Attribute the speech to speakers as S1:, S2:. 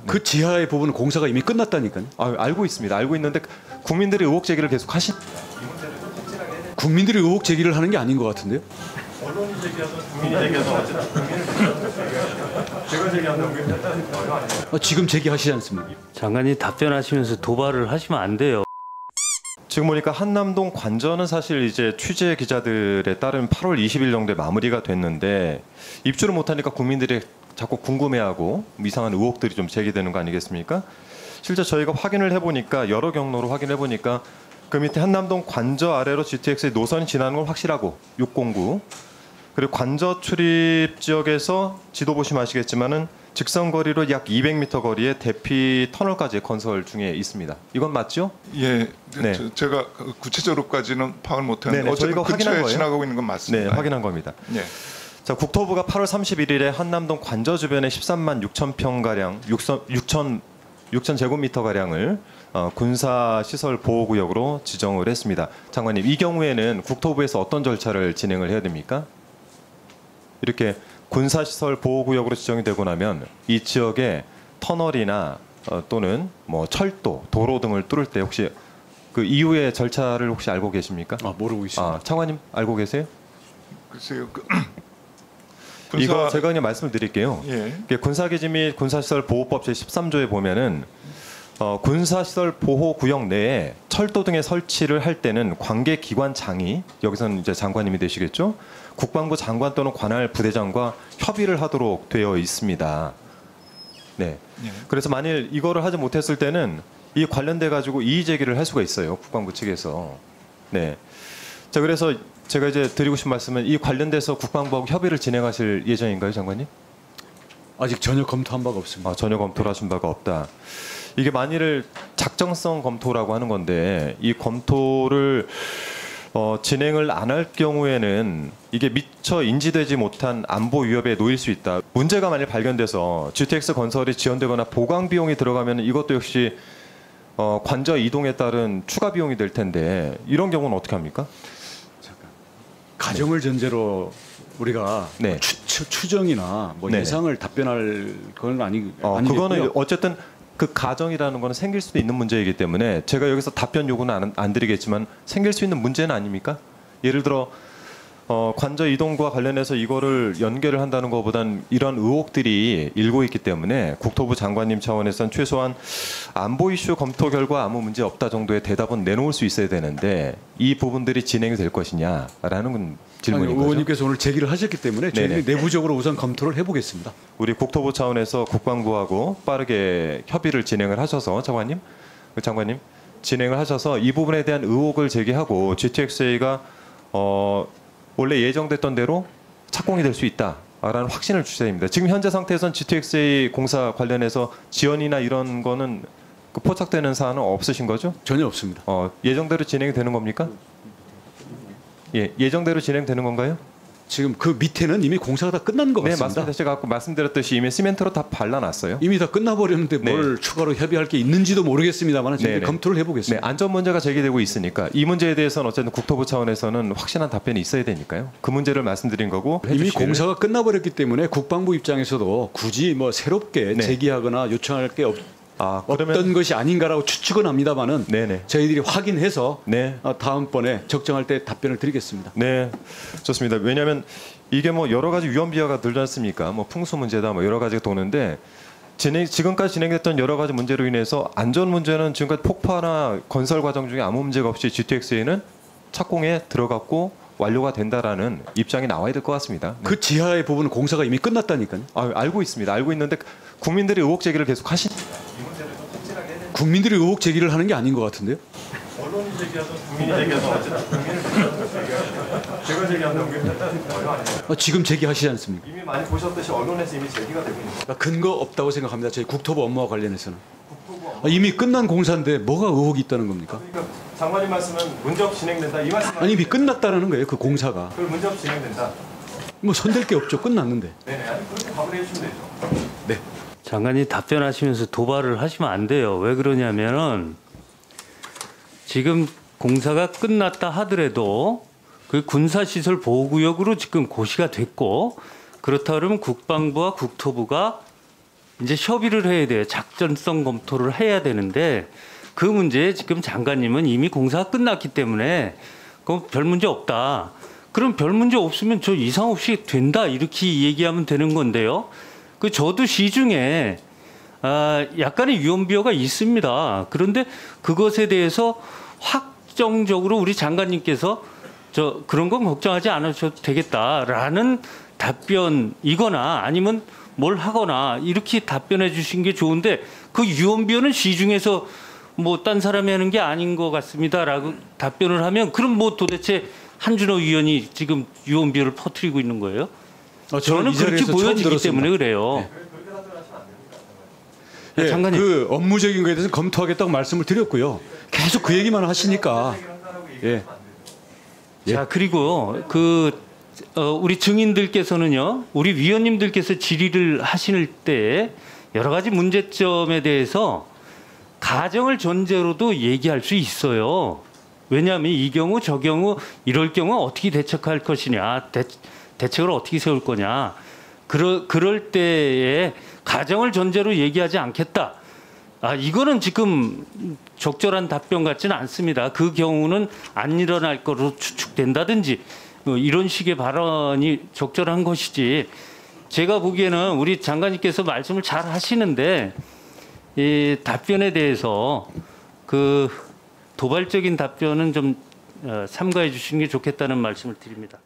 S1: 그 지하의 부분은 공사가 이미 끝났다니까요.
S2: 알고 있습니다. 알고 있는데 국민들이 의혹 제기를 계속
S1: 국민들이 의혹 제기를 하는 게 아닌 것 같은데요.
S3: 언론이 제기하든 국민이 제기하든 어쨌든 국민은 제가 제기한다고 그게
S1: 지금 제기하시지 않습니까?
S4: 장관이 답변하시면서 도발을 하시면 안 돼요.
S2: 지금 보니까 한남동 관저는 사실 이제 취재 기자들에 따르면 8월 20일 정도에 마무리가 됐는데 입주를 못하니까 국민들이 자꾸 궁금해하고 이상한 의혹들이 좀 제기되는 거 아니겠습니까? 실제 저희가 확인을 해보니까 여러 경로로 확인해보니까 그 밑에 한남동 관저 아래로 GTX의 노선이 지나는 건 확실하고 609 그리고 관저 출입 지역에서 지도 보시면 아시겠지만은 직선 거리로 약 200m 거리에 대피 터널까지 건설 중에 있습니다. 이건 맞죠?
S5: 예,
S2: 네.
S5: 제가 구체적으로까지는 파악을 못했는데
S2: 네네,
S5: 어쨌든
S2: 저희가 확인한
S5: 근처에
S2: 거예요.
S5: 지나가고 있는 건 맞습니다.
S2: 네, 확인한 겁니다.
S5: 예.
S2: 자, 국토부가 8월 31일에 한남동 관저 주변에 13만 6천 평 가량, 6천 제곱미터 가량을 군사 시설 보호 구역으로 지정을 했습니다. 장관님, 이 경우에는 국토부에서 어떤 절차를 진행을 해야 됩니까? 이렇게 군사 시설 보호 구역으로 지정이 되고 나면 이 지역에 터널이나 또는 뭐 철도, 도로 등을 뚫을 때 혹시 그 이후의 절차를 혹시 알고 계십니까?
S1: 모르고 있습니다.
S2: 차관님 알고 계세요?
S5: 글쎄요.
S2: 이거 제가 그냥 말씀을 드릴게요.
S5: 예.
S2: 군사기지 및 군사시설보호법 제13조에 보면은 군사시설 보호구역 내에 철도 등의 설치를 할 때는 관계기관장이 여기서는 이제 장관님이 되시겠죠? 국방부 장관 또는 관할 부대장과 협의를 하도록 되어 있습니다. 네.
S5: 예.
S2: 그래서 만일 이거를 하지 못했을 때는 이 관련돼 가지고 이의 제기를 할 수가 있어요. 국방부 측에서. 네. 자, 그래서 제가 이제 드리고 싶은 말씀은 이 관련돼서 국방부하고 협의를 진행하실 예정인가요, 장관님?
S1: 아직 전혀 검토한 바가 없습니다.
S2: 전혀 검토를 하신 바가 없다. 이게 만일 작정성 검토라고 하는 건데 이 검토를 진행을 안 할 경우에는 이게 미처 인지되지 못한 안보 위협에 놓일 수 있다. 문제가 만일 발견돼서 GTX 건설이 지연되거나 보강 비용이 들어가면 이것도 역시 관저 이동에 따른 추가 비용이 될 텐데 이런 경우는 어떻게 합니까?
S1: 가정을 전제로 우리가
S2: 네.
S1: 추정이나 뭐
S2: 네네.
S1: 예상을 답변할 건 아니겠고요.
S2: 그거는 어쨌든 그 가정이라는 거는 생길 수도 있는 문제이기 때문에 제가 여기서 답변 요구는 안 드리겠지만 생길 수 있는 문제는 아닙니까? 예를 들어 관저 이동과 관련해서 이거를 연결을 한다는 것보단 이런 의혹들이 일고 있기 때문에 국토부 장관님 차원에서는 최소한 안보 이슈 검토 결과 아무 문제 없다 정도의 대답은 내놓을 수 있어야 되는데 이 부분들이 진행이 될 것이냐라는 건 질문인 거죠.
S1: 의원님께서 오늘 제기를 하셨기 때문에 저희들이
S2: 네네.
S1: 내부적으로 우선 검토를 해보겠습니다.
S2: 우리 국토부 차원에서 국방부하고 빠르게 협의를 진행을 하셔서 장관님 진행을 하셔서 이 부분에 대한 의혹을 제기하고 GTXA가 원래 예정됐던 대로 착공이 될 수 있다라는 확신을 주셔야 됩니다. 지금 현재 상태에서는 GTXA 공사 관련해서 지연이나 이런 거는 포착되는 사안은 없으신 거죠?
S1: 전혀 없습니다.
S2: 예정대로 진행이 되는 겁니까? 예, 예정대로 진행되는 건가요?
S1: 지금 그 밑에는 이미 공사가 다 끝난 것
S2: 네,
S1: 같습니다.
S2: 맞습니다. 제가 아까 말씀드렸듯이 이미 시멘트로 다 발라놨어요.
S1: 이미 다 끝나버렸는데 뭘 추가로 협의할 게 있는지도 모르겠습니다만 저희들이 검토를 해보겠습니다.
S2: 네, 안전 문제가 제기되고 있으니까 이 문제에 대해서는 어쨌든 국토부 차원에서는 확실한 답변이 있어야 되니까요. 그 문제를 말씀드린 거고
S1: 이미 공사가 끝나버렸기 때문에 국방부 입장에서도 굳이 뭐 새롭게 제기하거나 요청할 게 어떤 것이 아닌가라고 추측은 합니다만은 저희들이 확인해서 다음번에 적정할 때 답변을 드리겠습니다.
S2: 네, 좋습니다. 왜냐하면 이게 뭐 여러 가지 위험 비하가 들지 않습니까? 뭐 풍수 문제다, 뭐 여러 가지가 도는데 지금까지 진행됐던 여러 가지 문제로 인해서 안전 문제는 지금까지 폭파나 건설 과정 중에 아무 문제가 없이 GTXA는 착공에 들어갔고 완료가 된다라는 입장이 나와야 될 것 같습니다.
S1: 그 지하의 부분은 공사가 이미 끝났다니까요.
S2: 알고 있습니다. 알고 있는데 국민들이 의혹 제기를 계속
S1: 국민들이 의혹 제기를 하는 게 아닌 것 같은데요.
S3: 언론이 제기하든 국민이 제기하든 어쨌든 국민은 제가 제기한다고 그게
S1: 지금 제기하시지 않습니까?
S3: 이미 많이 보셨듯이 언론에서 이미 제기가 되고 있는
S1: 근거 없다고 생각합니다. 저희 국토부 업무와 관련해서는. 이미 끝난 공사인데 뭐가 의혹이 있다는 겁니까?
S3: 그러니까 장관님 말씀은 문제없이 진행된다 이 말씀
S1: 아니 이미 끝났다는 거예요. 그 공사가.
S3: 그걸 문제없이 진행된다.
S1: 뭐 손댈 게 없죠. 끝났는데.
S3: 네, 아니 그렇게 답을 해주시면 되죠.
S1: 네.
S4: 장관이 답변하시면서 도발을 하시면 안 돼요. 왜 그러냐면은 지금 공사가 끝났다 하더라도 그 군사시설 보호구역으로 지금 고시가 됐고 그렇다 그러면 국방부와 국토부가 이제 협의를 해야 돼요. 작전성 검토를 해야 되는데 그 문제에 지금 장관님은 이미 공사가 끝났기 때문에 그럼 별 문제 없다. 그럼 별 문제 없으면 저 이상 없이 된다 이렇게 얘기하면 되는 건데요. 그 저도 시중에 약간의 유언비어가 있습니다. 그런데 그것에 대해서 확정적으로 우리 장관님께서 저 그런 건 걱정하지 않으셔도 되겠다라는 답변이거나 아니면 뭘 하거나 이렇게 답변해 주신 게 좋은데 그 유언비어는 시중에서 뭐 딴 사람이 하는 게 아닌 것 같습니다라고 답변을 하면 그럼 뭐 도대체 한준호 위원이 지금 유언비어를 퍼뜨리고 있는 거예요? 저는 그렇게 보여지기 때문에 그래요.
S1: 네.
S4: 장관님.
S1: 그 업무적인 거에 대해서 검토하겠다고 말씀을 드렸고요. 계속 그 얘기만 하시니까. 예.
S4: 자, 그리고 우리 증인들께서는요, 우리 위원님들께서 질의를 하실 때 여러 가지 문제점에 대해서 가정을 전제로도 얘기할 수 있어요. 왜냐하면 이 경우 저 경우 이럴 경우 어떻게 대책할 것이냐, 대책을 어떻게 세울 거냐. 그럴 때에 가정을 전제로 얘기하지 않겠다. 이거는 지금 적절한 답변 같지는 않습니다. 그 경우는 안 일어날 거로 추측된다든지 이런 식의 발언이 적절한 것이지. 제가 보기에는 우리 장관님께서 말씀을 잘 하시는데 이 답변에 대해서 그 도발적인 답변은 좀 삼가해 주시는 게 좋겠다는 말씀을 드립니다.